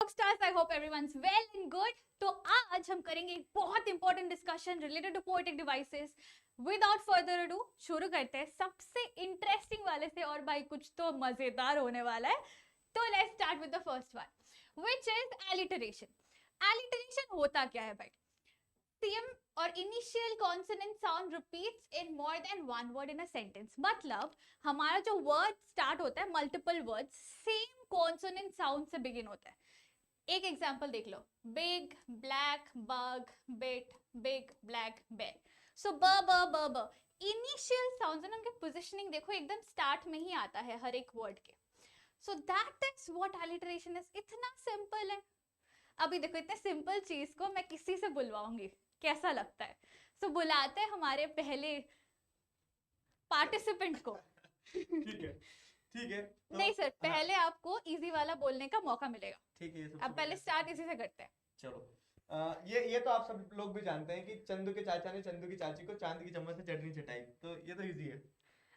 Rockstars, I hope everyone's well and good. तो आज हम करेंगे एक बहुत important discussion related to poetic devices. Without further ado शुरू करते हैं सबसे इंटरेस्टिंग वाले से, और भाई कुछ तो मजेदार होने वाला है. तो let's start with the first one, which is alliteration. Alliteration होता क्या है भाई? सेम और initial consonant sound repeats in more than one word in a sentence. मतलब हमारा जो वर्ड स्टार्ट होता है, multiple words same consonant sound से बिगिन होता है. एक एग्जांपल देख लो, big black bug bit big black bear. So ब ब ब ब इनिशियल साउंड्स ना, उनके पोजीशनिंग देखो एकदम स्टार्ट में ही आता है हर एक वर्ड के. सो that is what alliteration is. इतना सिंपल है. अभी देखो इतने सिंपल चीज को मैं किसी से बुलवाऊंगी, कैसा लगता है? सो बुलाते हैं हमारे पहले पार्टिसिपेंट को. ठीक है ठीक है. तो नहीं सर, पहले आपको इजी वाला बोलने का मौका मिलेगा. ठीक है, ये अब पहले स्टार्ट इसी से करते हैं. चलो. ये तो आप सब लोग भी जानते हैं कि चंदू के चाचा ने चंदू की चाची को चांद की चम्मच से चटनी चटाई. तो ये तो इजी है.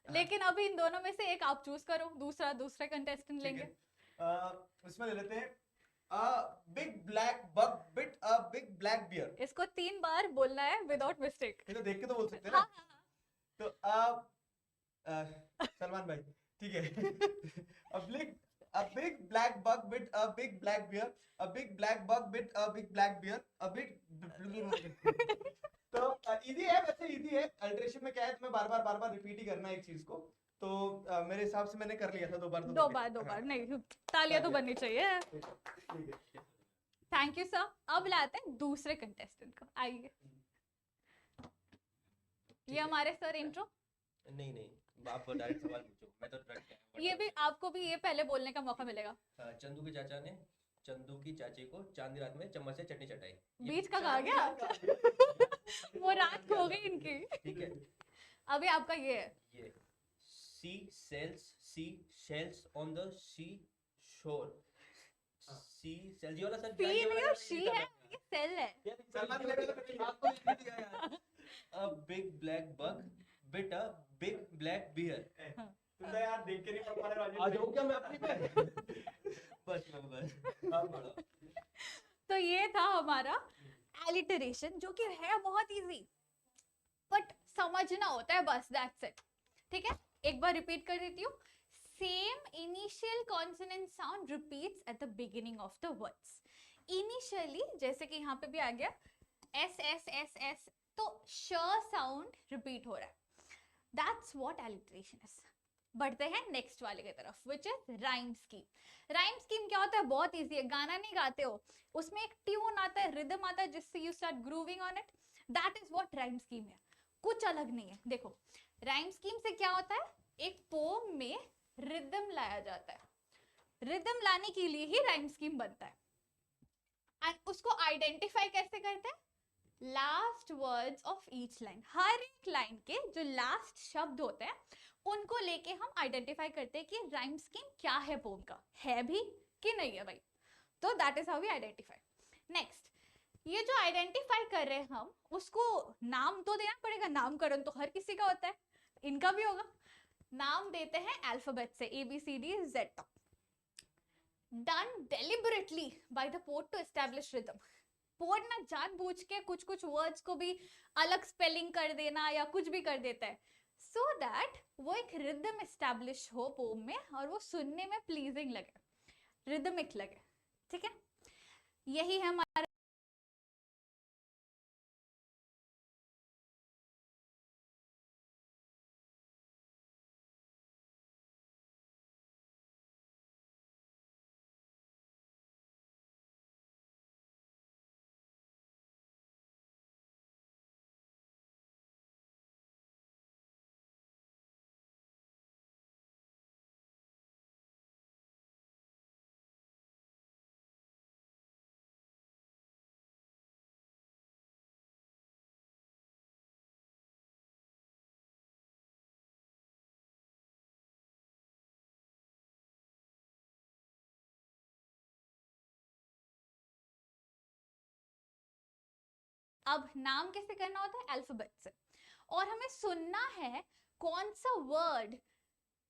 लेकिन अभी इन दोनों में से एक आप चूज करो, दूसरा कंटेस्टेंट लेंगे. उसमें ले लेते हैं big black bug bit a big black bear. इसको 3 बार बोलना है विदाउट मिस्टेक. ये तो देख के तो बोल सकते हैं ना. हाँ. तो सलमान भाई, ठीक है. a big black bug bit a big black bear. A big black bug bit a big black bear. A big तो इजी है, वैसे इजी है. अल्टरेशन में क्या है, तुम्हें बार बार रिपीट ही करना है एक चीज को. तो मेरे हिसाब से मैंने कर लिया था 2 बार. दो बार नहीं, तालियां तो बननी चाहिए. ठीक है. Thank you sir. अब लाते हैं दूसरे कंटेस्टेंट को. आइए. ये हमारे सर इंट्रो. नहीं, आप डायरेक्ट सवाल पूछो. मैं तो डायरेक्ट ये भी आपको भी ये पहले बोलने का मौका मिलेगा. चंदू के चाचा ने चंदू की चाची को चांदी रात में चम्मच से चटनी चटाई. बीच का कहा गया. वो रात हो गई इनकी. ठीक है. अभी आपका ये है. ये सी शेल्स ऑन द सी शोर. सी सेल्स, ये वाला सर. सी नहीं है, शी है, ये सेल है. सलमान ने आपको लिख दिया यार. A big black bug bit a big black bear. तुम तो यार देख के नहीं पढ़ पा रहे. आ जाओ क्या मैं अपनी पे. बस आप पढ़ो. तो ये था हमारा एलिटरेशन, जो कि है बहुत इजी, बट समझना होता है बस. That's it. ठीक है, एक बार रिपीट कर देती हूँ. Same initial consonant sound repeats at the beginning of the words. Initially जैसे कि यहाँ पे भी आ गया एस एस एस एस, तो श साउंड रिपीट हो रहा है. That's what alliteration is. बढ़ते हैं नेक्स्ट वाले की तरफ, which is rhyme scheme. Rhyme scheme क्या होता है? बहुत इजी है. गाना नहीं गाते हो, उसमें एक ट्यून आता है, रिदम आता है, जिससे you start grooving on it. That is what rhyme scheme है. कुछ अलग नहीं है. देखो, राइम स्कीम से क्या होता है, एक पोम में रिदम लाया जाता है. रिदम लाने के लिए ही राइम स्कीम बनता है. एंड उसको आइडेंटिफाई कैसे करते हैं? Last words of each line. हर एक लाइन के जो लास्ट शब्द होते हैं उनको लेके हम आइडेंटिफाई करते हैं कि राइम स्कीम क्या है, पोम का है भी कि नहीं है भाई. तो that is how we identify. Next, ये जो आइडेंटिफाई कर रहे हैं हम, उसको नाम तो देना पड़ेगा. नामकरण तो हर किसी का होता है, इनका भी होगा. नाम देते हैं अल्फाबेट से, ABCD Z तक. Done deliberately by the poet to establish rhythm. Poet ना जानबूझ के कुछ वर्ड्स को भी अलग स्पेलिंग कर देना या कुछ भी कर देता है, सो दैट वो एक रिदम एस्टैब्लिश हो पोम में और वो सुनने में प्लीजिंग लगे, रिदमिक लगे. ठीक है, यही है हमारा. अब नाम कैसे करना होता है? अल्फाबेट से. और हमें सुनना है कौन सा वर्ड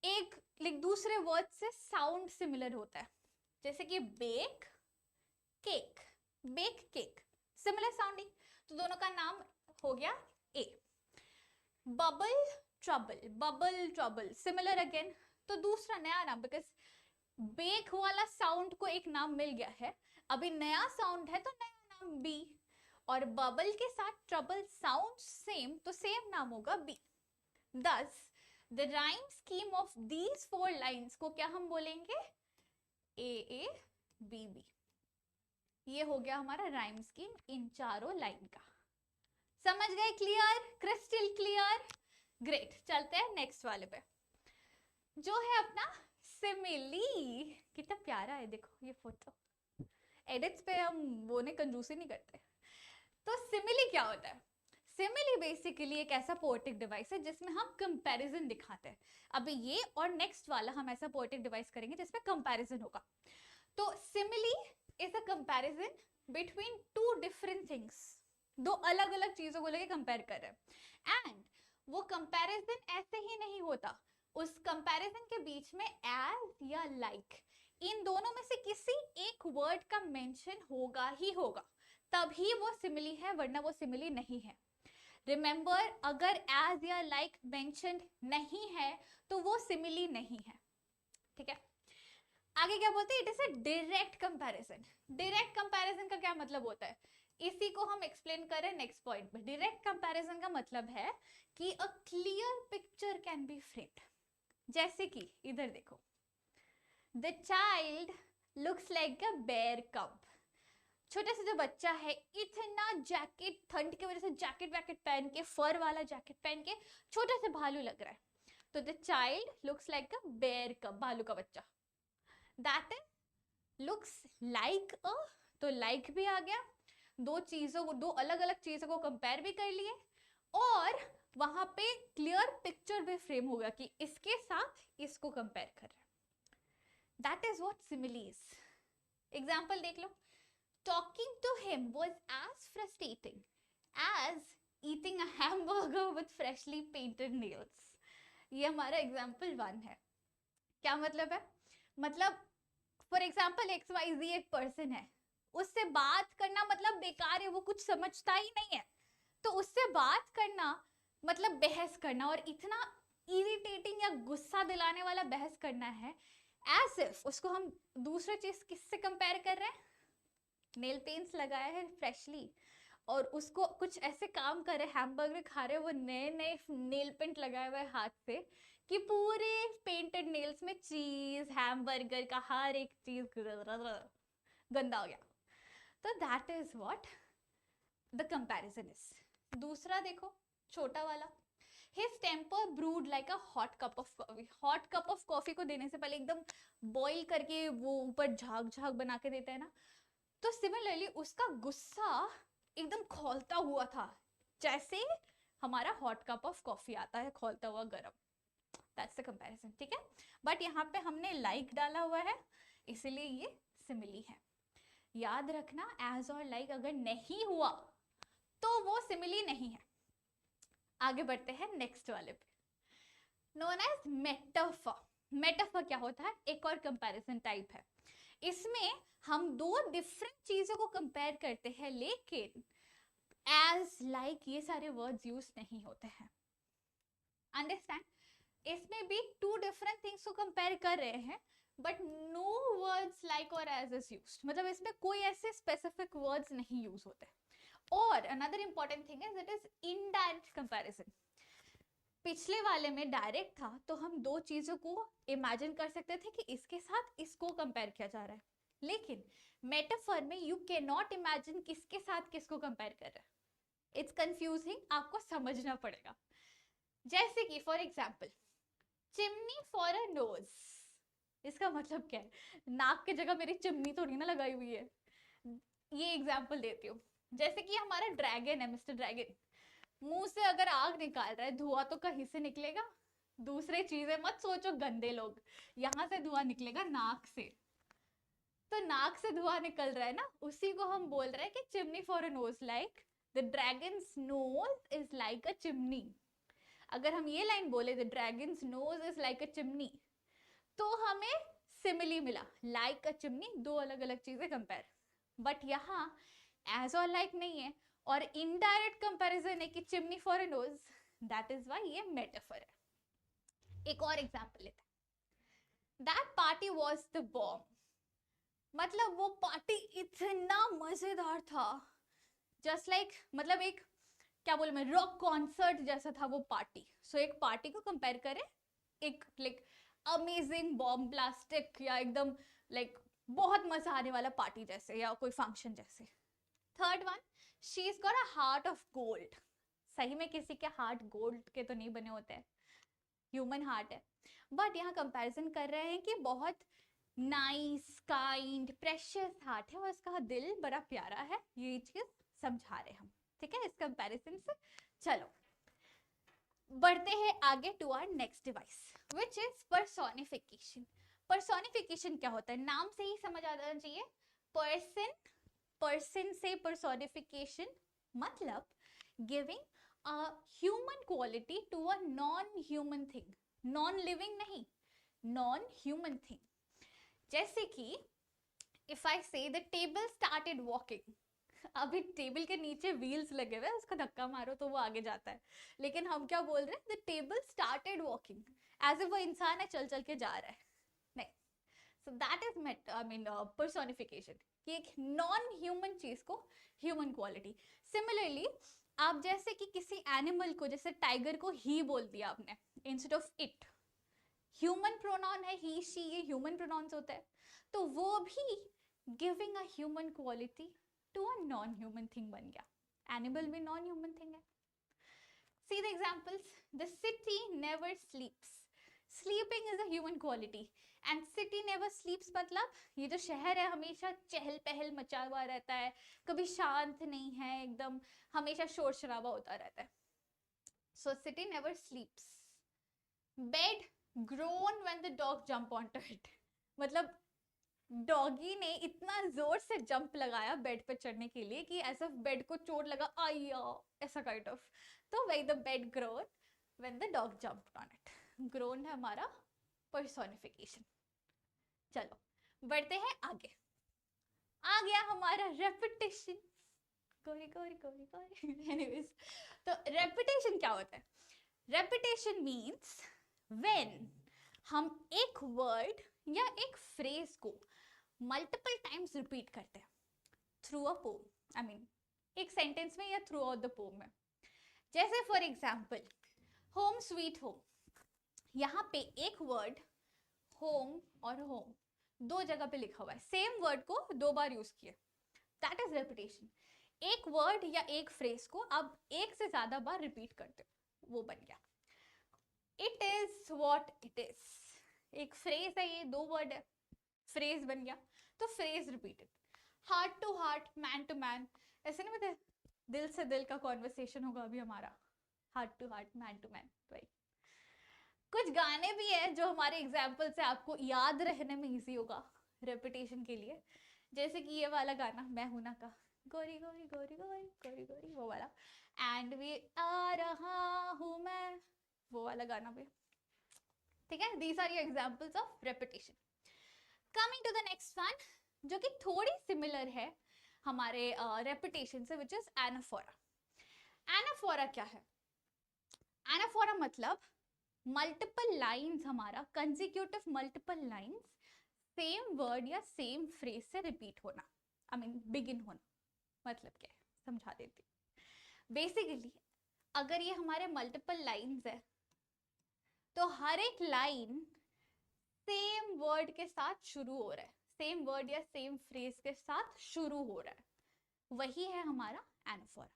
एक दूसरे वर्ड से साउंड सिमिलर होता है. जैसे कि bake cake, bake cake, similar sounding, तो दोनों का नाम हो गया A. Bubble trouble, similar again, तो दूसरा नया नाम, बिकॉज बेक वाला साउंड को एक नाम मिल गया है, अभी नया साउंड है तो नया नाम बी, और बबल के साथ ट्रबल साउंड सेम, तो सेम नाम होगा बी। दस the rhyme scheme of these 4 lines को क्या हम बोलेंगे, ए बी बी। ये हो गया हमारा राइम स्कीम इन चारों लाइन का। समझ गए? Clear, crystal clear, great. चलते हैं नेक्स्ट वाले पे, जो है अपना सिमिली। कितना प्यारा है, देखो ये फोटो, एडिट्स पे हम वो ने कंजूसी नहीं करते। तो सिमिली क्या होता है? सिमिली बेसिकली एक ऐसा पोएटिक डिवाइस है जिसमें हम कंपैरिजन दिखाते हैं। अभी ये और नेक्स्ट वाला हम ऐसा पोएटिक डिवाइस करेंगे जिसमें कंपैरिजन होगा। तो simile is a comparison between 2 different things, 2 अलग अलग चीजों को लेके कंपेयर कर रहे हैं। एंड वो कंपैरिजन ऐसे ही नहीं होता, उस कंपैरिजन के बीच में एज या लाइक इन दोनों में से किसी एक वर्ड का मेंशन होगा ही होगा, तभी वो सिमिली है, वरना वो सिमिली नहीं है। रिमेंबर, अगर एज या लाइक मेंशन नहीं है तो वो सिमिली नहीं है। ठीक है, आगे क्या बोलते हैं? It is a direct comparison. Direct comparison का क्या मतलब होता है, इसी को हम एक्सप्लेन करें नेक्स्ट पॉइंट में। डायरेक्ट कंपैरिजन का मतलब है कि a clear picture can be framed. जैसे कि इधर देखो, the child looks like a bear cub. छोटे से जो बच्चा है, इतना जैकेट, ठंड की वजह से जैकेट वैकेट पहन के, फर वाला जैकेट पहन के छोटे से भालू लग रहा है, तो the child looks like a bear cub, भालू का बच्चा। That is looks like a, तो लाइक भी आ गया, 2 चीजों को, 2 अलग अलग चीजों को कंपेयर भी कर लिए, और वहां पे क्लियर पिक्चर भी फ्रेम हो गया कि इसके साथ इसको कंपेयर कर रहे हैं। That is what simile is. Example देख लो, talking to him was as frustrating as eating a hamburger with freshly painted nails। ये हमारा एग्जाम्पल 1 है। क्या मतलब है? मतलब फॉर एग्जाम्पल XYZ एक पर्सन है, उससे बात करना मतलब बेकार है, वो कुछ समझता ही नहीं है, तो उससे बात करना मतलब बहस करना, और इतना इरिटेटिंग या गुस्सा दिलाने वाला बहस करना है, एज इफ उसको हम दूसरे चीज किससे कंपेयर कर रहे हैं, नेल पेंट्स लगाया है फ्रेशली, और उसको कुछ ऐसे काम कर रहे, हैमबर्गर खा रहे, वो नए नए नेल पेंट लगाए हुए हाथ से, कि पूरे पेंटेड नेल्स में चीज, हैमबर्गर का हर एक चीज गंदा हो गया। तो that is what the comparison is. दूसरा देखो, छोटा वाला, his temper brewed like a hot cup of coffee. Hot cup of coffee को देने से पहले एकदम बॉईल करके वो ऊपर झाग झाग बना के देते हैं ना, तो सिमिलरली उसका गुस्सा एकदम खौलता हुआ था, जैसे हमारा हॉट कप ऑफ कॉफी आता है खौलता हुआ गरम। That's the comparison. ठीक है, बट यहाँ पे हमने लाइक डाला हुआ है, इसीलिए ये सिमिली है। याद रखना, एज और लाइक अगर नहीं हुआ तो वो सिमिली नहीं है। आगे बढ़ते हैं नेक्स्ट वाले पे, नोन एज मेटाफर। मेटाफर क्या होता है? एक और कंपैरिजन टाइप है। इसमें हम 2 डिफरेंट चीजों को कंपेयर करते हैं, लेकिन एज लाइक ये सारे वर्ड्स यूज नहीं होते हैं। अंडरस्टैंड? इसमें भी 2 डिफरेंट थिंग्स को कंपेयर कर रहे हैं, बट नो वर्ड्स लाइक और एज इज यूज्ड, मतलब इसमें कोई ऐसे स्पेसिफिक वर्ड्स नहीं यूज होते। और another important thing is it is indirect comparison. पिछले वाले में डायरेक्ट था, तो हम 2 चीजों को इमेजिन कर सकते थे कि इसके साथ इसको कंपेयर किया जा रहा है, लेकिन मेटाफर में यू कैन नॉट इमेजिन किसके साथ किसको कंपेयर कर रहा है। इट्स कंफ्यूजिंग, आपको समझना पड़ेगा। जैसे कि for example, chimney for a knows, इसका मतलब क्या है? नाक की जगह मेरी चिमनी थोड़ी ना लगाई हुई है। ये एग्जाम्पल देती हूँ, जैसे कि हमारा ड्रैगन है, मिस्टर ड्रैगन, मुंह से अगर आग निकाल रहा है, धुआं तो कहीं से निकलेगा, दूसरे चीजें मत सोचो गंदे लोग, यहाँ से धुआं निकलेगा नाक से, तो नाक से धुआं निकल रहा है ना, उसी को हम बोल रहे हैं कि chimney for a nose, like the dragon's nose is like a chimney. अगर हम ये लाइन बोले, the dragon's nose is like a chimney, तो हमें सिमिली मिला, लाइक अ चिमनी, 2 अलग अलग चीजें कंपेयर। बट यहाँ एज और लाइक नहीं है, और इनडायरेक्ट कंपैरिजन है कि chimney for a knows, that is why ये मेटाफर है। एक और एग्जांपल लेते हैं, that party was the bomb, मतलब वो पार्टी इतना मजेदार था, जस्ट लाइक मतलब एक क्या बोलूं मैं, रॉक कॉन्सर्ट जैसा था वो पार्टी। सो एक पार्टी को कंपेयर करें एक लाइक अमेजिंग बॉम्ब ब्लास्टिक या एकदम लाइक बहुत मजा आने वाला पार्टी जैसे या कोई फंक्शन जैसे। Third one, she is got a heart of gold. सही में किसी के हार्ट गोल्ड के तो नहीं बने होते हैं, ह्यूमन हार्ट है, बट यहाँ कंपैरिजन कर रहे हैं कि बहुत नाइस काइंड प्रेशियस हार्ट है और उसका दिल बड़ा प्यारा है, ये चीज समझा रहे हम, ठीक है, इस कंपैरिजन से। चलो बढ़ते हैं आगे to our next device which is personification. Personification क्या होता है, नाम से ही समझ आ जाना चाहिए, पर्सन, पर्सन से पर्सोनिफिकेशन मतलब giving a human quality to a non human thing, non living नहीं, नॉन ह्यूमन थिंग। जैसे कि if I say the table started walking, अभी टेबल के नीचे व्हील्स लगे हुए हैं, उसका धक्का मारो तो वो आगे जाता है, लेकिन हम क्या बोल रहे हैं, the table started walking, as if वो इंसान है चल चल के जा रहा है, नहीं। सो that is I mean personification, कि एक नॉन ह्यूमन चीज को ह्यूमन क्वालिटी। सिमिलरली आप जैसे कि किसी एनिमल को, जैसे टाइगर को ही बोल दिया आपने instead of it, human pronoun है ही शी, ये ह्यूमन प्रोनाउंस होता है, तो वो भी giving a human quality to a non human thing बन गया, एनिमल भी नॉन ह्यूमन थिंग है। See the examples, the city never sleeps, sleeping is a human quality and city never sleeps मतलब ये जो शहर है हमेशा चहल पहल मचा हुआ रहता है, कभी शांत नहीं है, एकदम हमेशा शोर शराबा होता रहता है। So city never sleeps. Bed groan when the dog jump onto it, मतलब डॉगी ने इतना जोर से जंप लगाया बेड पे चढ़ने के लिए कि ऐसा बेड को चोट लगा, आया ऐसा काइंड ऑफ, तो वही the bed grown when the dog jumped on it, grown है हमारा पर्सोनिफिकेशन। चलो बढ़ते हैं आगे, आ गया हमारा रेपिटेशन, गोरी गोरी गोरी गोरी एनीवेज, तो रेपिटेशन क्या होता है, रेपिटेशन मीन्स व्हेन हम एक वर्ड या एक फ्रेज को मल्टीपल टाइम्स रिपीट करते हैं through a poem, I mean एक सेंटेंस में या थ्रू आउट द पोम में। जैसे for example home sweet home, यहाँ पे एक वर्ड होम और होम दो जगह पे लिखा हुआ है, सेम वर्ड को दो बार यूज किया, दैट इज रेपिटेशन। एक वर्ड या एक फ्रेज को आप एक से ज्यादा बार रिपीट करते हो, वो बन गया it is what it is. एक फ्रेज है, ये दो वर्ड है, फ्रेज बन गया, तो phrase repeated. Heart to heart, man to man, ऐसे नहीं बता, दिल से दिल का कॉन्वर्सेशन होगा अभी हमारा, heart to heart, man to man. भाई कुछ गाने भी है जो हमारे एग्जाम्पल से आपको याद रहने में इजी होगा रेपिटेशन के लिए, जैसे कि ये वाला गाना मैं हूं ना का, गोरी गोरी गोरी गोरी गोरी गोरी, वो वाला, एंड वी आ रहा हूं मैं, वो वाला गाना भी, ठीक है। These are your examples of repetition. Coming to the next one, जो कि थोड़ी सिमिलर है हमारे रेपिटेशन से, विच इज एनाफोरा। एनाफोरा क्या है, एनाफोरा मतलब मल्टीपल लाइंस, हमारा consecutive multiple lines same word या सेम फ्रेज से रिपीट होना, आई मीन बिगिन होना। मतलब क्या है समझा देती हूँ। बेसिकली अगर ये हमारे मल्टीपल लाइंस है तो हर एक लाइन सेम वर्ड के साथ शुरू हो रहा है, सेम वर्ड या सेम फ्रेज के साथ शुरू हो रहा है, वही है हमारा एनाफोरा।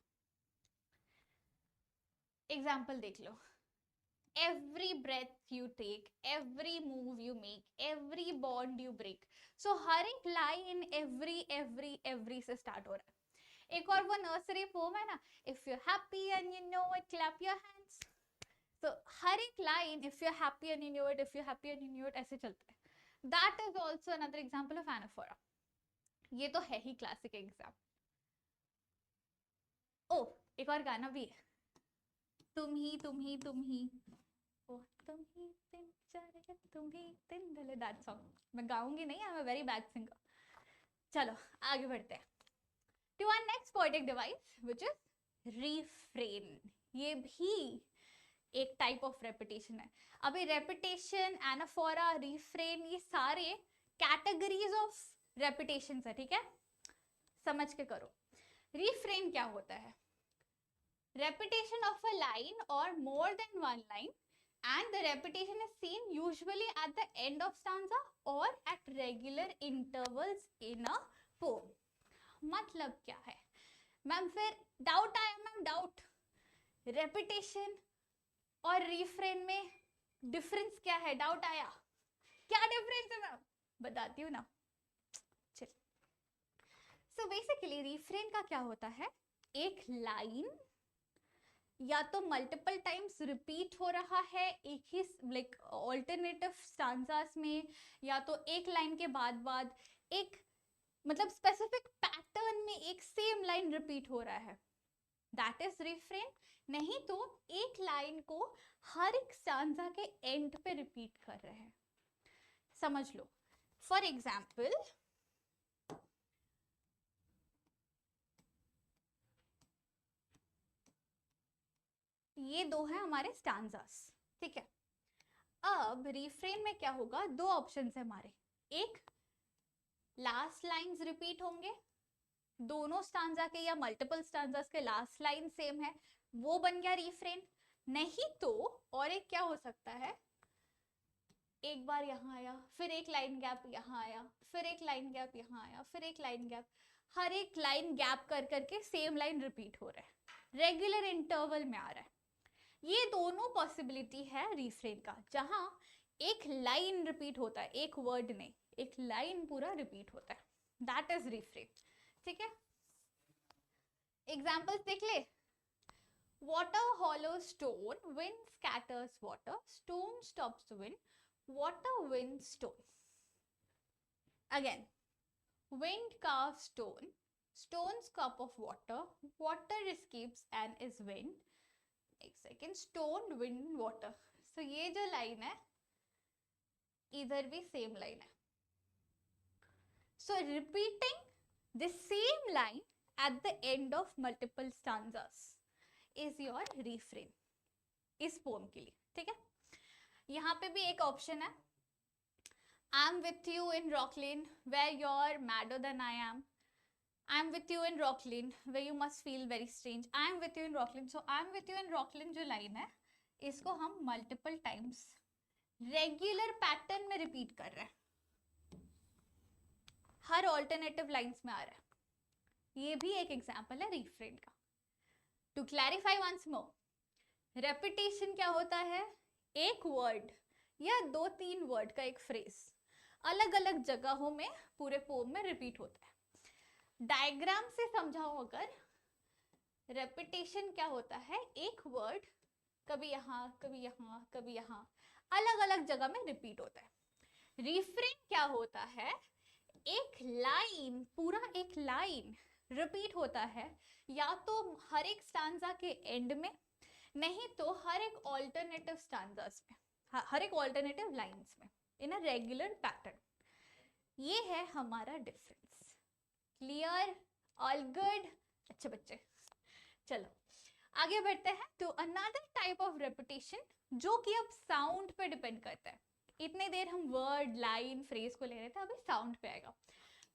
एग्जाम्पल देख लो, every breath you take, every move you make, every bond you break, so हर एक लाइन every से स्टार्ट हो रहा है। एक और वो नर्सरी पोम है ना, if you're happy and you know it, clap your hands, so हर एक line if you're happy and you know it, if you're happy and you know it, ऐसे चलता है। that is also another example of anaphora। ये तो है ही classic example. ओ एक और गाना भी है, तुम ही तुम ही तुम ही, ओ तुम ही दिन चढ़े तुम ही दिन ढले, दैट सॉन्ग मैं गाऊंगी नहीं, I am a very bad singer. चलो आगे बढ़ते हैं। To our next poetic device which is refrain. ये भी एक टाइप ऑफ रेपिटेशन है. अभी रेपिटेशन, एनाफोरा, रिफ्रेन, ये सारे कैटेगरीज ऑफ रेपिटेशन है. ठीक है, समझ के करो. रिफ्रेन क्या होता है? Repetition of a line or more than one line, and the repetition is seen usually at the end of stanza or at regular intervals in a poem. मतलब क्या है मैम? फिर डाउट आया मैम, डाउट. रेपिटेशन और refrain में difference क्या है? Doubt आया, क्या डिफरेंस है मैम? बताती हूँ ना. चल, सो बेसिकली रिफ्रेन का क्या होता है? एक लाइन या तो मल्टीपल टाइम्स रिपीट हो रहा है एक ही लाइक ऑल्टरनेटिव स्टांजास में, या तो एक लाइन के बाद एक मतलब स्पेसिफिक पैटर्न में एक सेम लाइन रिपीट हो रहा है, दैट इज रिफ्रेन. नहीं तो एक लाइन को हर एक स्टांजा के एंड पे रिपीट कर रहे हैं. समझ लो. फॉर एग्जाम्पल, ये दो हैं हमारे स्टांजास. ठीक है, अब रिफ्रेन में क्या होगा? दो ऑप्शंस है हमारे. एक, लास्ट लाइंस रिपीट होंगे दोनों स्टांजा के, या मल्टीपल स्टांजास के लास्ट लाइन सेम है, वो बन गया रिफ्रेन. नहीं तो और एक क्या हो सकता है? एक बार यहाँ आया, फिर एक लाइन गैप यहाँ आया, फिर एक लाइन गैप यहाँ आया, फिर एक लाइन गैप, हर एक लाइन गैप कर करके सेम लाइन रिपीट हो रहा है, रेगुलर इंटरवल में आ रहा है. ये दोनों पॉसिबिलिटी है रिफ्रेन का, जहां एक लाइन रिपीट होता है, एक वर्ड नहीं, एक लाइन पूरा रिपीट होता है. That is refrain. ठीक है, एग्जांपल्स देख ले. Water hollows stone, wind scatters water, stone stops wind, water wins stone. Again, wind carves stone, stone's cup of water, water escapes and is wind. एक second, stone, wind, water. So ये जो line है इधर भी same line है. So repeating the same line at the end of multiple stanzas is your refrain इस poem के लिए. ठीक है, यहाँ पे भी एक ऑप्शन है. I am with you in Rockland where you are madder than I am. I am with you in Rocklin where you must feel very strange. I am with you in Rocklin. So I am with you in Rocklin जो line है, इसको हम multiple times regular pattern में repeat कर रहे हैं, हर alternative lines में आ रहा है. ये भी एक एग्जांपल है रिफ्रेन का. To clarify once more, repetition क्या होता है? एक वर्ड या दो तीन वर्ड का एक फ्रेज अलग अलग जगहों में पूरे पोम में रिपीट होता है. डायग्राम से समझाऊं अगर, रेपिटेशन क्या होता है? एक वर्ड कभी यहाँ कभी यहाँ कभी यहाँ अलग अलग जगह में रिपीट होता है. रिफ्रेन क्या होता है? एक लाइन, पूरा एक लाइन रिपीट होता है, या तो हर एक स्टांजा के एंड में, नहीं तो हर एक ऑल्टरनेटिव स्टांजास में, हर एक ऑल्टरनेटिव लाइंस में, इन अ रेगुलर पैटर्न. ये है हमारा डिफरेंस. क्लियर? All good? अच्छे बच्चे, चलो आगे बढ़ते हैं to another type of repetition, जो कि अब साउंड पे डिपेंड करता है. इतने देर हम वर्ड, लाइन, फ्रेज को ले रहे थे, अभी साउंड पे आएगा.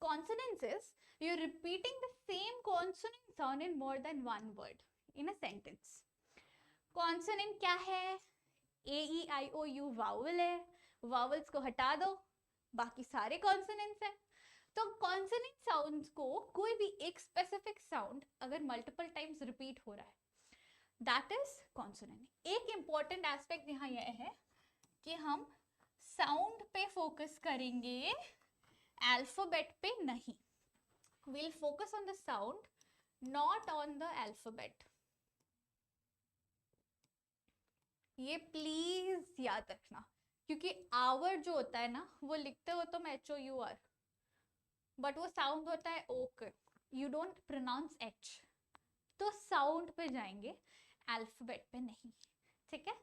Consonants is you repeating the same consonant sound in more than one word in a sentence. Consonant क्या है? ए ई आई ओ यू वावल है, वावल्स को हटा दो, बाकी सारे कॉन्सोनेंट्स हैं. तो कॉन्सोनेंट साउंड्स को कोई भी एक स्पेसिफिक साउंड अगर मल्टीपल टाइम्स रिपीट हो रहा है, दैट इज कॉन्सोनेंट. एक इंपॉर्टेंट एस्पेक्ट यहाँ यह है कि हम साउंड पे फोकस करेंगे, अल्फाबेट पे नहीं. we'll focus on the sound, not on the alphabet. ये प्लीज याद रखना, क्योंकि आवर जो होता है ना, वो लिखते हो तुम HOUR, बट वो साउंड होता है oak, you don't pronounce H. तो साउंड पे जाएंगे, अल्फाबेट पे नहीं. ठीक है,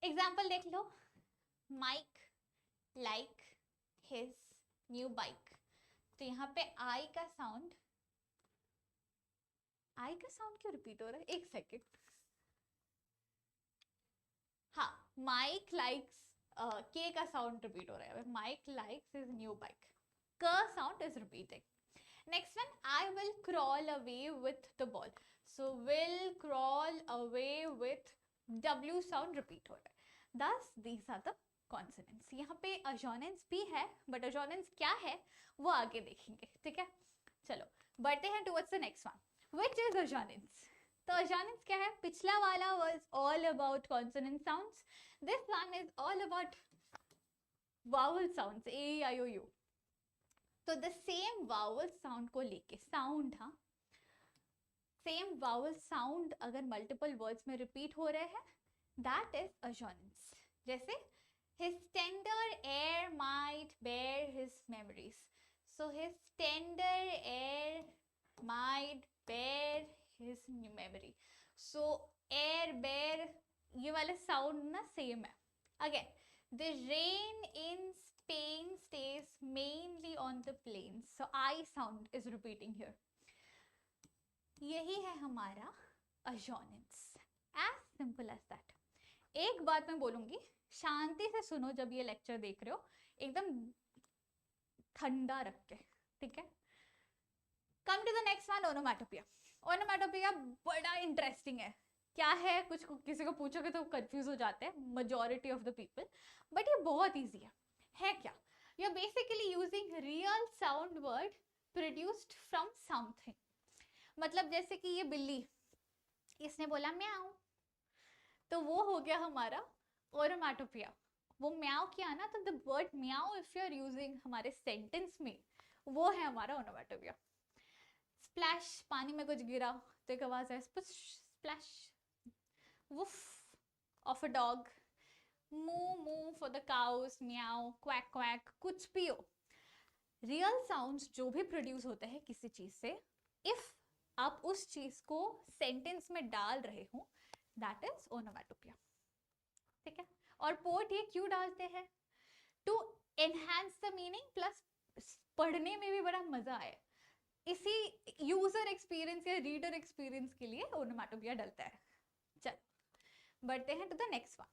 एग्जाम्पल देख लो. Mike like his new bike. तो यहाँ पे आई का साउंड आई का साउंड क्यों रिपीट हो रहा है? एक सेकेंड. हाँ, माइक लाइक्स, के का साउंड रिपीट हो रहा है. Mike likes his new bike. क sound is repeating. Next one, I will crawl away with the ball. So will crawl away with W sound repeat हो रहा है. Thus these are the consonants. यहाँ पे assonance भी है, but assonance क्या है वो आगे देखेंगे. ठीक है, चलो बढ़ते हैं towards the next one. Which is assonance? तो assonance क्या है? पिछला वाला was all about consonant sounds. This one is all about vowel sounds, A, E, I, O, U. तो द सेम वावल साउंड को लेके साउंड, हाँ, सेम वावल साउंड अगर मल्टीपल वर्ड्स में रिपीट हो रहे हैं, दैट इज assonance. जैसे his tender air might bear his memories. So his tender air might bear his memory. So air bear ये वाला साउंड ना सेम है. Again, the rain in Spain stays mainly on the plains. So I sound is repeating here. यही है हमारा assonance. As simple as that. एक बात मैं बोलूंगी, शांति से सुनो जब ये लेक्चर देख रहे हो, एकदम ठंडा रख के. ठीक है, come to the next one, onomatopoeia. Onomatopoeia बड़ा इंटरेस्टिंग है. क्या है, कुछ किसी को पूछोगे तो कंफ्यूज हो जाते हैं majority of the people, but ये बहुत ईजी है क्या? You are basically using real sound word produced from something. मतलब जैसे कि ये बिल्ली, इसने बोला म्याऊ, तो वो हो गया हमारा ओनोमैटोपिया. वो म्याऊ किया ना, तो the word meow if you are using हमारे सेंटेंस में, वो है हमारा ओनोमैटोपिया. स्प्लैश, पानी में कुछ गिरा तो एक आवाज है splash. Woof of a dog, moo moo for the cows, meow, quack quack, कुछ भी हो. रियल साउंड्स जो भी प्रोड्यूस होते हैं किसी चीज से, इफ आप उस चीज को सेंटेंस में डाल रहे हो, दैट इज ओनोमैटोपिया. ठीक है, और पोर्ट ये क्यों डालते हैं? To enhance the meaning, plus पढ़ने में भी बड़ा मजा आए. इसी यूजर एक्सपीरियंस या रीडर एक्सपीरियंस के लिए ओनोमैटोपिया डलता है. चलो बढ़ते हैं to the next one.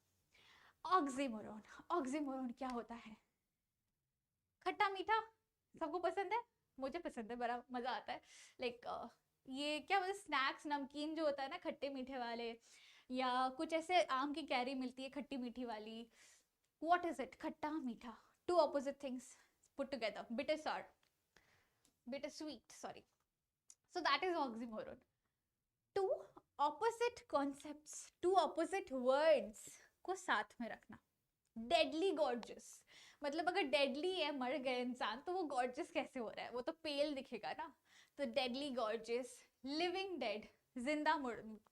Oxymoron. Oxymoron क्या होता है? खट्टा मीठा सबको पसंद है, मुझे पसंद है, बड़ा मजा आता है. लाइक ये क्या बोलते, स्नैक्स नमकीन जो होता है ना खट्टे मीठे वाले, या कुछ ऐसे आम की कैरी मिलती है खट्टी मीठी वाली. What is it? खट्टा मीठा, two opposite things put together, bitter sour, bitter sweet, sorry. So that is oxymoron. Two opposite concepts, two opposite words को साथ में रखना. डेडली गॉर्जियस, मतलब अगर डेडली है, मर गए इंसान, तो वो गॉर्जियस कैसे हो रहा है? वो तो पेल दिखेगा ना. तो डेडली गॉर्जियस, लिविंग डेड, जिंदा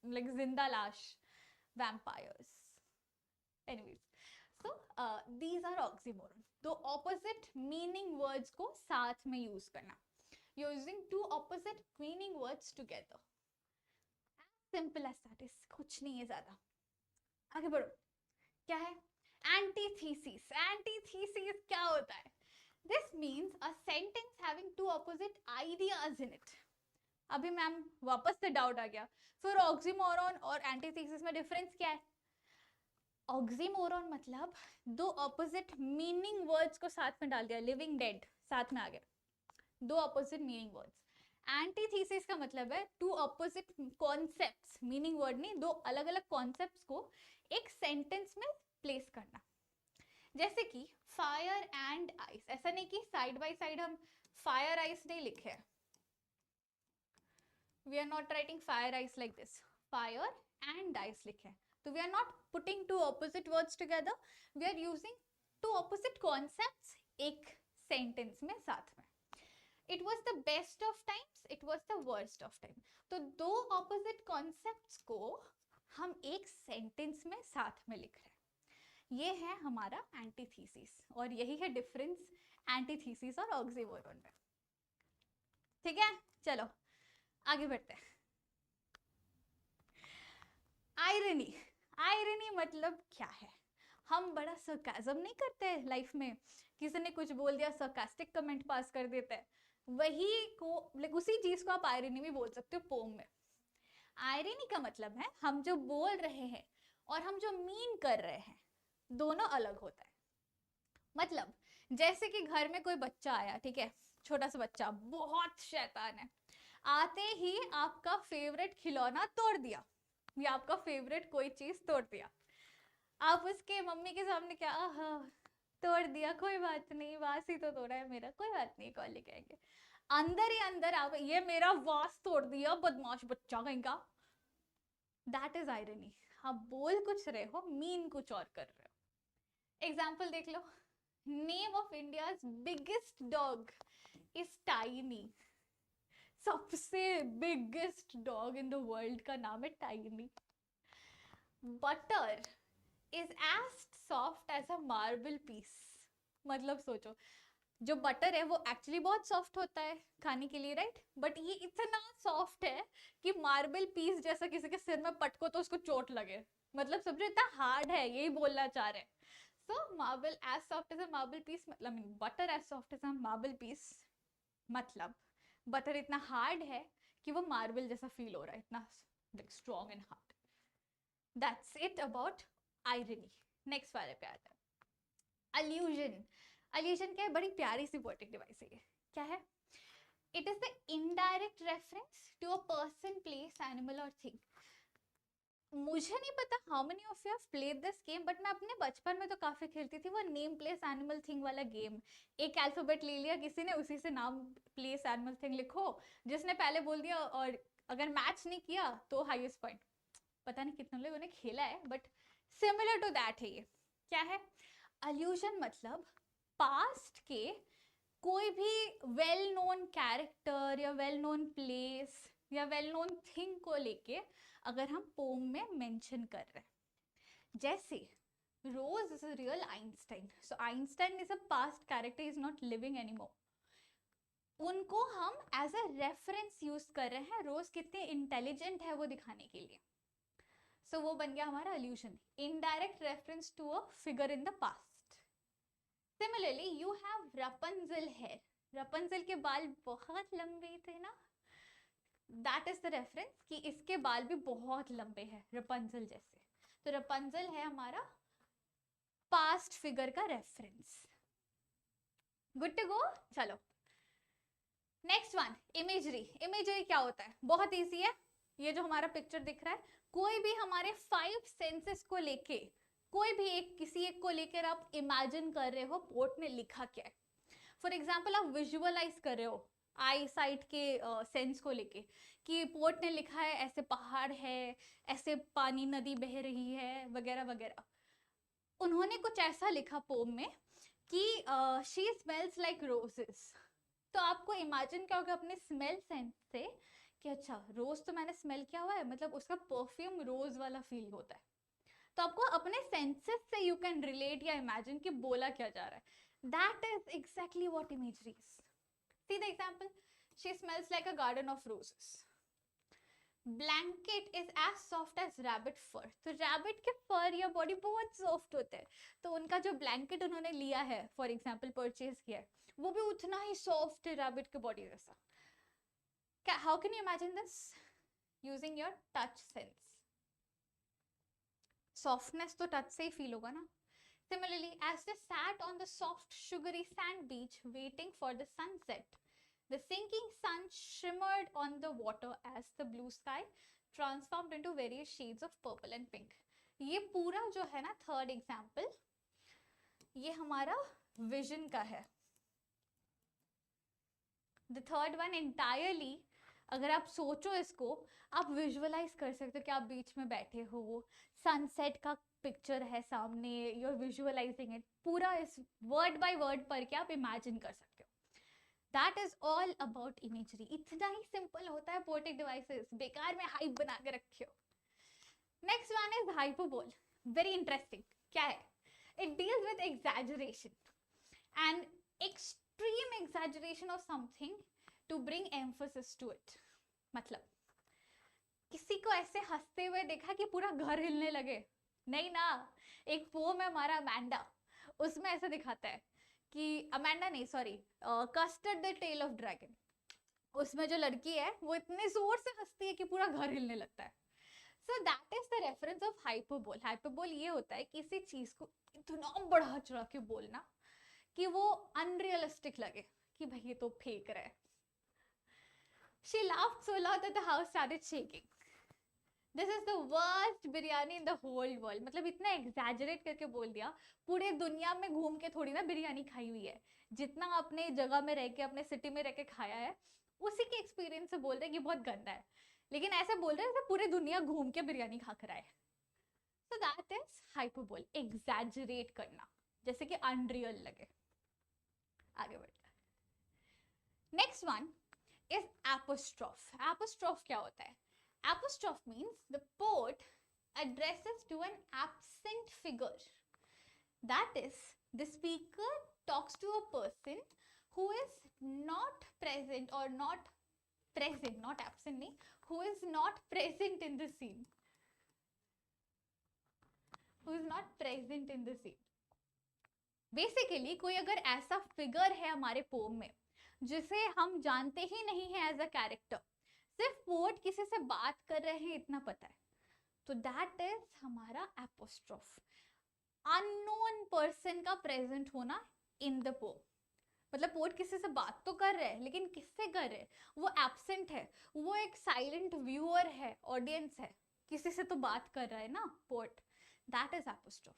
लाइक जिंदा लाश, vampires. Anyways, so these are oxymoron. दो ऑपोजिट मीनिंग वर्ड्स को साथ में यूज करना, using two opposite meaning words together. Simple as that is, कुछ नहीं है ज्यादा. आगे बढ़ो. क्या है? एंटीथीसिस. एंटीथीसिस क्या होता है? This means a sentence having two opposite ideas in it. अभी मैम वापस से डाउट आ गया, फिर ऑक्सीमोरॉन और एंटीथीसिस में डिफरेंस क्या है? ऑक्सीमोरॉन मतलब दो ऑपोजिट मीनिंग वर्ड्स को साथ में डाल दिया, लिविंग डेड साथ में आ गया, दो ऑपोजिट मीनिंग वर्ड्स. एंटीथीसिस का मतलब है two opposite concepts, meaning word नहीं, दो अलग अलग कॉन्सेप्ट्स को एक सेंटेंस में प्लेस करना. जैसे कि फायर एंड आइस. ऐसा नहीं कि साइड बाय साइड हम फायर आइस नहीं लिखे हैं. We are not writing fire ice like this, fire and ice लिखे हैं. तो we are not putting two opposite words together, we are using two opposite concepts एक सेंटेंस में साथ में. It was the best of times, it was the worst of time. तो दो opposite concepts को हम एक सेंटेंस में साथ में लिख रहे हैं. ये है हमारा एंटीथीसिस, और यही है डिफरेंस एंटीथीसिस और ऑक्सीमोरॉन में. ठीक है, चलो आगे बढ़ते हैं. आयरनी. आयरनी मतलब क्या है? हम बड़ा सरकाज़म नहीं करते लाइफ में, किसी ने कुछ बोल दिया सरकास्टिक कमेंट पास कर देते हैं, वही को उसी चीज को आप आयरनी भी बोल सकते हो पोम में. आयरनी का मतलब है हम जो बोल रहे हैं और हम जो मीन कर रहे हैं दोनों अलग होता है। मतलब जैसे कि घर में कोई बच्चा आया, ठीक है, छोटा सा बच्चा बहुत शैतान है, आते ही आपका फेवरेट खिलौना तोड़ दिया या आपका फेवरेट कोई चीज तोड़ दिया, आप उसके मम्मी के सामने क्या, आहा तोड़ दिया, कोई बात नहीं, वास ही तो तोड़ा है मेरा, कोई बात नहीं, कॉल लेके आएंगे। अंदर ही अंदर आप ये मेरा वास तोड़ दिया बदमाश बच्चा कहीं का। That is irony. आप बोल कुछ रहे हो, मीन कुछ और कर रहे हो। एग्जाम्पल देख लो, name of India's biggest dog is Tiny. सबसे biggest dog in the world का नाम है Tiny. Butter is as soft as a marble piece. मतलब सोचो, जो बटर है वो एक्चुअली बहुत सॉफ्ट होता है खाने के लिए, राइट, बट ये इतना सॉफ्ट है कि मार्बल पीस जैसा किसी के सिर में पटको तो उसको चोट लगे। मतलब समझो इतना हार्ड है, यही बोलना चाह रहे हैं। So marble as soft as a marble piece, मतलब butter as soft as a marble piece, मतलब बटर इतना हार्ड है कि वो मार्बल जैसा फील हो रहा है, इतना strong and hard. That's it about irony. Next वाले पे आता है अल्यूजन। अल्यूजन क्या है, बड़ी प्यारी सी पोएटिक डिवाइस है ये। क्या है? It is the indirect reference to a person, place, animal और थिंग। मुझे नहीं पता how many of you have played this game, but मैं अपने बचपन में तो काफी खेलती थी वो नेम प्लेस एनिमल थिंग वाला गेम। एक अल्फाबेट ले लिया किसी ने, उसी से नाम प्लेस एनिमल थिंग लिखो, जिसने पहले बोल दिया और अगर मैच नहीं किया तो हाईएस्ट पॉइंट। पता नहीं कितने लोगों ने खेला है, बट सिमिलर टू दैट है ये। क्या है? अल्यूजन मतलब पास्ट के कोई भी वेल नोन कैरेक्टर या वेल नोन प्लेस या वेल नोन थिंग को लेके अगर हम पोम में मेंशन कर रहे हैं। जैसे Rose is a real Einstein, so Einstein is a past character, is not living anymore. उनको हम एज अ रेफरेंस यूज कर रहे हैं, रोज कितने इंटेलिजेंट है वो दिखाने के लिए। सो वो बन गया हमारा allusion, indirect reference to a figure in the past. Similarly, you have Rapunzel hair. Rapunzel के बाल बहुत लंबे थे ना, दैट इज द रेफरेंस कि इसके बाल भी बहुत लंबे हैं Rapunzel जैसे। तो Rapunzel है हमारा पास्ट फिगर का रेफरेंस। Good to go. चलो नेक्स्ट वन, इमेजरी। इमेजरी क्या होता है? बहुत इजी है। ये जो हमारा पिक्चर दिख रहा है, कोई भी हमारे 5 सेंसेस को लेके, कोई भी एक किसी एक को लेकर आप इमेजिन कर रहे हो पोर्ट ने लिखा क्या है। फॉर एग्जाम्पल आप विजुअलाइज कर रहे हो आई साइट के सेंस को लेके कि पोर्ट ने लिखा है ऐसे पहाड़ है, ऐसे पानी नदी बह रही है, वगैरह वगैरह। उन्होंने कुछ ऐसा लिखा पोम में कि शी स्मेल्स लाइक रोजेस। तो आपको इमेजिन क्या होगा अपने स्मेल सेंस से कि अच्छा रोज तो मैंने स्मेल किया हुआ है, मतलब उसका परफ्यूम रोज वाला फील होता है। तो आपको अपने सेंसेस से यू कैन रिलेट या इमेजिन कि बोला क्या जा रहा है। That is exactly what imagery is. See the example, she smells like a garden of roses. Blanket is as soft as rabbit fur. तो रैबिट के फर या बॉडी बहुत सॉफ्ट होते हैं, तो उनका जो ब्लैंकेट उन्होंने लिया है, फॉर एग्जाम्पल परचेज किया है, वो भी उतना ही सॉफ्ट है रैबिट के बॉडी जैसा। How can you imagine this? Using your touch sense. Softness तो टच से ही फील होगा ना। Similarly, as they sat on the soft, sugary sand beach waiting for the sunset, the sinking sun shimmered on the water as the blue sky transformed into various shades of purple and pink. ये पूरा जो है ना third example, ये हमारा vision का है। The third one entirely, अगर आप सोचो इसको, आप विजुअलाइज कर सकते हो कि आप बीच में बैठे हो, सनसेट का पिक्चर है सामने, यू आर विजुअलाइजिंग इट, पूरा इस वर्ड बाय वर्ड पढ़ के आप इमेजिन कर सकते हो। That is all about imagery. इतना ही सिंपल होता है पोएटिक डिवाइसेस, बेकार में हाइप बना के रखे हो। Next one is hyperbole. Very interesting. क्या है? It deals with exaggeration and extreme exaggeration of something to bring emphasis to it. मतलब किसी को ऐसे हंसते हुए देखा कि पूरा घर हिलने लगे? नहीं ना। एक पोम है हमारा अमेंडा, उसमें ऐसा दिखाता है कि अमेंडा नहीं, sorry, custard the tale of dragon. उसमें जो लड़की है वो इतने जोर से हंसती है कि पूरा घर हिलने लगता है. सो that is the reference of hyperbole. Hyperbole ये होता है किसी चीज को इतना बढ़ा चढ़ा के बोलना कि वो अनरियलिस्टिक लगे कि भाई ये तो फेक रहा है. She laughed so loud that the house started shaking. This is the worst biryani in the whole world. मतलब इतना exaggerate करके बोल दिया. पूरे दुनिया में घूम के थोड़ी ना बिरयानी खाई हुई है. जितना अपने जगह में रह के अपने सिटी में रह के खाया है उसी के एक्सपीरियंस से बोल रहे हैं कि बहुत गंदा है. लेकिन ऐसे बोल रहे हैं जैसे पूरे दुनिया घूम के बिरयानी खा कर आए. So that is hyperbole. Exaggerate करना जैसे कि unreal लगे. आगे बढ़ते हैं. Next one is apostrophe. Apostrophe क्या होता है? Apostrophe means the poet addresses to an absent figure. That is, the speaker talks to a person who is not present or not present, not absent नहीं, who is not present in the scene. Who is not present in the scene. Basically, कोई अगर ऐसा figure है हमारे pome में जिसे हम जानते ही नहीं है एज अ कैरेक्टर, सिर्फ पोएट किसी से बात कर रहे हैं इतना पता है, तो दैट इज हमारा एपोस्ट्रोफ. अननोन पर्सन का प्रेजेंट होना इन द पोम. मतलब पोएट किसी से बात तो कर रहे हैं लेकिन किससे कर रहे हैं, वो एब्सेंट है, वो एक साइलेंट व्यूअर है, ऑडियंस है, किसी से तो बात कर रहा है ना poet. That is apostrophe.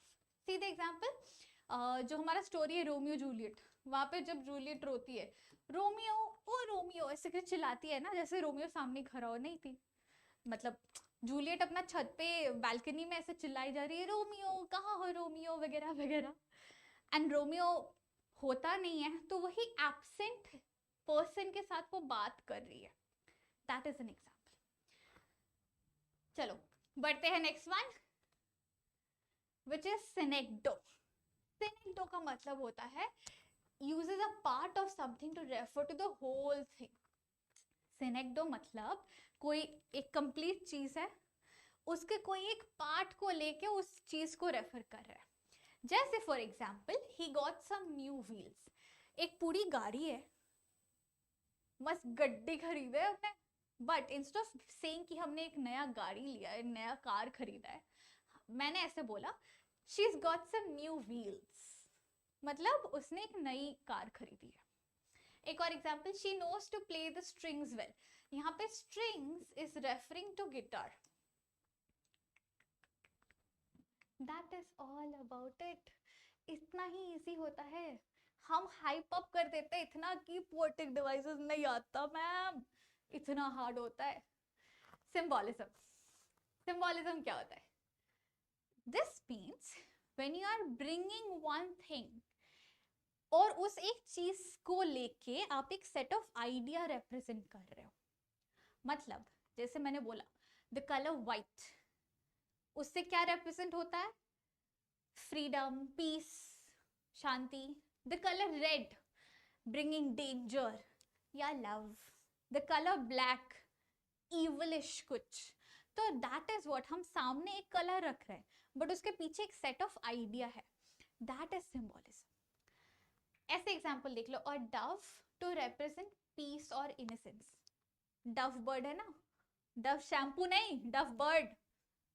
See the example, जो हमारा स्टोरी है रोमियो जूलियट, वहां पे जब जूलियट रोती है, रोमियो ओ रोमियो ऐसे करके चिल्लाती है ना, जैसे रोमियो सामने खड़ा हो नहीं थी. मतलब जूलियट अपना छत पे बालकनी में ऐसे चिल्लाई जा रही है, रोमियो कहाँ हो रोमियो वगैरह वगैरह, एंड रोमियो होता नहीं है, तो वही एब्सेंट पर्सन के साथ वो बात कर रही है. That is an example. चलो बढ़ते हैं नेक्स्ट वन, विच इज सिनेक्डो. सिनेक्डो का मतलब होता है uses a part of something to refer to the whole thing. सिनेक्डो मतलब कोई एक कंप्लीट चीज है, उसके कोई एक पार्ट को लेके उस चीज को रेफर कर रहा है. जैसे for example, he got some new wheels. एक पूरी गाड़ी है, मस्त गड्डी खरीदे हमने, बट इंस्टेड ऑफ सेइंग कि हमने एक नया गाड़ी लिया है, नया कार खरीदा है, मैंने ऐसे बोला she's got some new wheels. मतलब उसने एक नई कार खरीदी है. एक और example, she knows to play the strings well. यहाँ पे strings is referring to guitar. That is all about it. इतना ही इजी होता है. हम हाइप अप कर देते हैं इतना कि पोएटिक डिवाइसेस नहीं आता मैम, इतना हार्ड होता है. सिंबॉलिज्म. सिंबॉलिज्म क्या होता है? This means when you are bringing one thing, और उस एक चीज को लेके आप एक सेट ऑफ आइडिया रिप्रेजेंट कर रहे हो. मतलब जैसे मैंने बोला द कलर व्हाइट, उससे क्या रिप्रेजेंट होता है? फ्रीडम, पीस, शांति. The colour red, bringing danger या love. The colour black, evilish कुछ. तो दैट इज व्हाट, हम सामने एक कलर रख रहे हैं बट उसके पीछे एक सेट ऑफ आइडिया है. That is symbolism. ऐसे एग्जाम्पल देख लो, और डव टू रिप्रेजेंट पीस और इनोसेंस. डव बर्ड है ना, डव शैम्पू नहीं, डव बर्ड.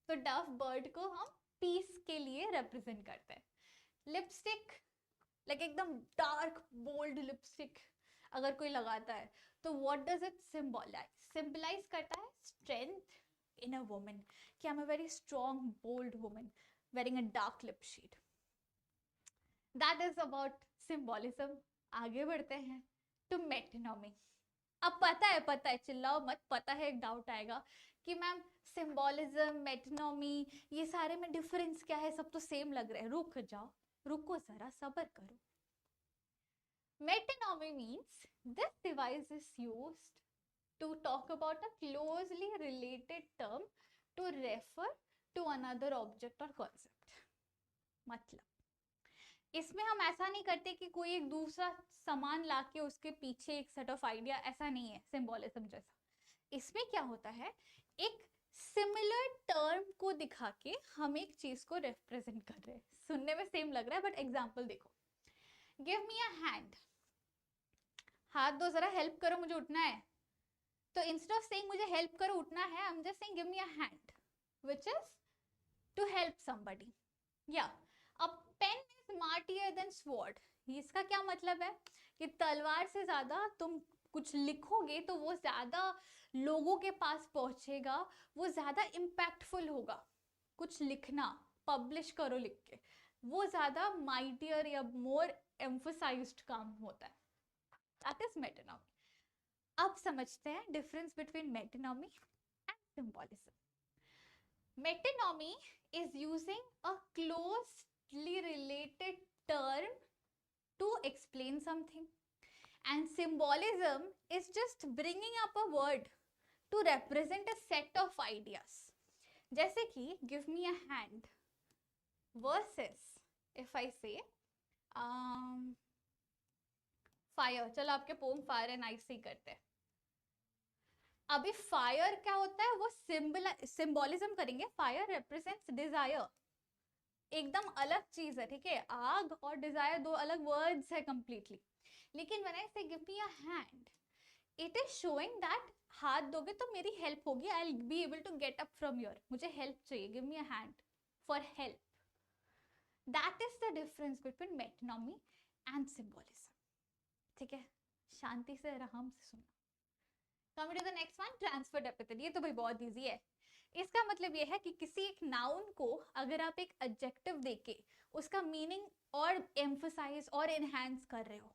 तो डव बर्ड को हम पीस के लिए रिप्रेजेंट करते हैं. लिपस्टिक, लाइक एकदम डार्क बोल्ड लिपस्टिक अगर कोई लगाता है तो what does it symbolise? Symbolise करता है स्ट्रेंथ इन अ वुमन, कि I am a very strong bold woman wearing a dark lip shade. That is about symbolism. आगे बढ़ते हैं टू मेटोनॉमी. अब पता है चिल्लाओ मत, पता है एक डाउट आएगा कि मैम सिंबॉलिज्म, मेटोनॉमी, ये सारे में डिफरेंस क्या है, सब तो सेम लग रहे हैं. रुक जाओ, रुको जरा, सब्र करो. Metonymy means this device is used to talk about a closely related term to refer to another object or concept. मतलब इसमें हम ऐसा नहीं करते कि कोई एक दूसरा सामान लाके उसके पीछे एक सेट ऑफ आइडिया, ऐसा नहीं है सिंबॉलिज्म जैसा. इसमें क्या होता है, एक सिमिलर टर्म को दिखा के हम एक चीज को रिप्रेजेंट कर रहे हैं. सुनने में सेम लग रहा है बट एग्जाम्पल देखो. Give me a hand. हाथ दो जरा, हेल्प करो, मुझे उठना है. तो इंस्टेड ऑफ सेइंग मुझे हेल्प करो उठना है, I am just saying give me a hand, which is to help somebody. या a pen is smartier than sword, इसका क्या मतलब है कि तलवार से ज्यादा तुम कुछ लिखोगे तो वो ज्यादा लोगों के पास पहुंचेगा, वो ज्यादा इम्पैक्टफुल होगा। कुछ लिखना, पब्लिश करो लिख के, वो ज्यादा माइटियर या मोर एम्फोसाइज्ड काम होता है। That is metonymy. अब समझते हैं difference between metonymy and symbolism. Metonymy is using a closely related term to explain something, and symbolism is just bringing up a word to represent a set of ideas. जैसे कि give me a hand versus if I say fire, चलो आपके pome fire and ice से ही करते हैं। अभी fire क्या होता है, वो सिंबोलिज्म करेंगे, फायर रिप्रेजेंट्स डिजायर, एकदम अलग चीज है, ठीक है। आग और डिजायर दो अलग वर्ड्स है कंप्लीटली। लेकिन when I say give me a hand, it is showing that हाथ दोगे तो मेरी हेल्प होगी, I will be able to get up from your, मुझे हेल्प चाहिए, give me a hand for help. That is the difference between metonymy and symbolism, ठीक है। शांति से आराम से सुनना। Coming to the next one, transferred epithet। ये तो भाई बहुत इजी है। इसका मतलब ये है कि किसी एक नाउन को अगर आप एक एडजेक्टिव देके उसका मीनिंग और एम्फसाइज और एनहांस कर रहे हो,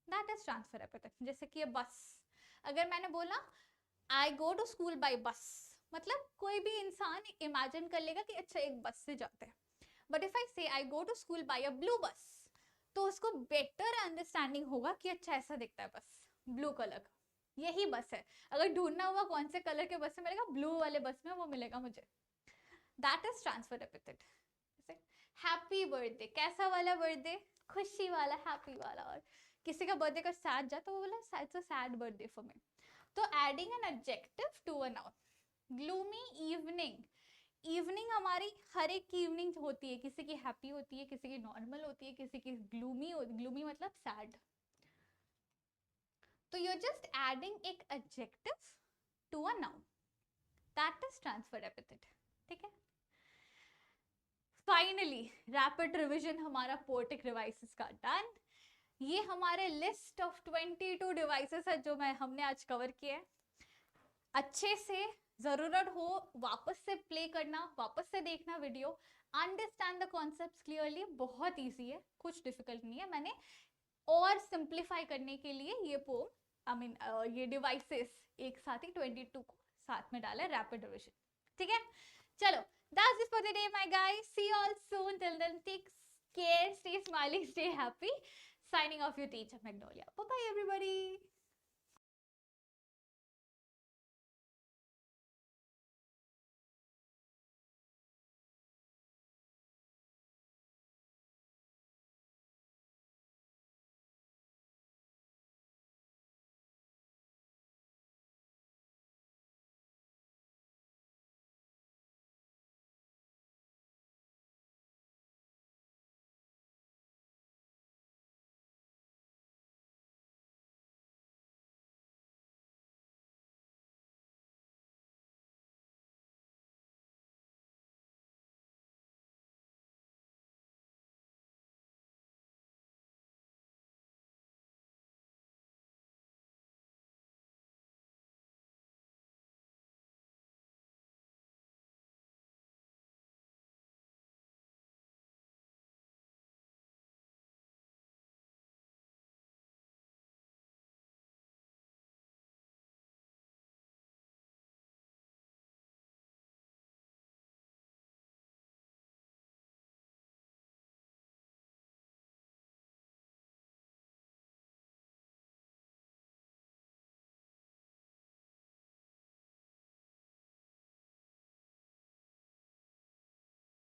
दैट इज ट्रांसफर एपिथेट। जैसे कि ये बस, अगर मैंने बोला आई गो टू स्कूल बाय बस, मतलब कोई भी इंसान इमेजिन कर लेगा कि अच्छा एक बस से जाते हैं। But if I say I go to school by a blue bus, तो उसको बेटर अंडरस्टैंडिंग होगा कि अच्छा ऐसा दिखता है बस, ब्लू कलर का, यही बस है। अगर ढूंढना हुआ कौन से कलर के बस में मिलेगा, ब्लू वाले बस में वो मिलेगा मुझे। That is transfer epithet. Happy birthday, कैसा वाला बर्थडे, खुशी वाला, हैप्पी वाला। और किसी का बर्थडे का सैड जाए तो वो बोला it's a sad birthday for me. तो adding an adjective to a noun. Gloomy evening, evening हमारी हर एक की इवनिंग होती है, किसी की हैप्पी होती है, किसी की नॉर्मल होती है, किसी की ग्लूमी, ग्लूमी मतलब सैड। तो you're just adding एक adjective to a noun, that is transfer epithet, ठीक है। Finally, rapid revision हमारा poetic devices का done। ये हमारे list of 22 devices है जो हमने आज cover किए। अच्छे से जरूरत हो वापस से प्ले करना, वापस से देखना video, understand the concepts clearly. बहुत इजी है, कुछ डिफिकल्ट नहीं है। मैंने और सिंप्लीफाई करने के लिए ये पोम ये डिवाइसेस एक साथ ही 22 को साथ में डाला, रैपिड रिविजन, ठीक है। चलो, that's it for the day my guys, see you all soon, till then take care, stay smiling, stay happy, signing off your teacher Magnolia, bye bye everybody.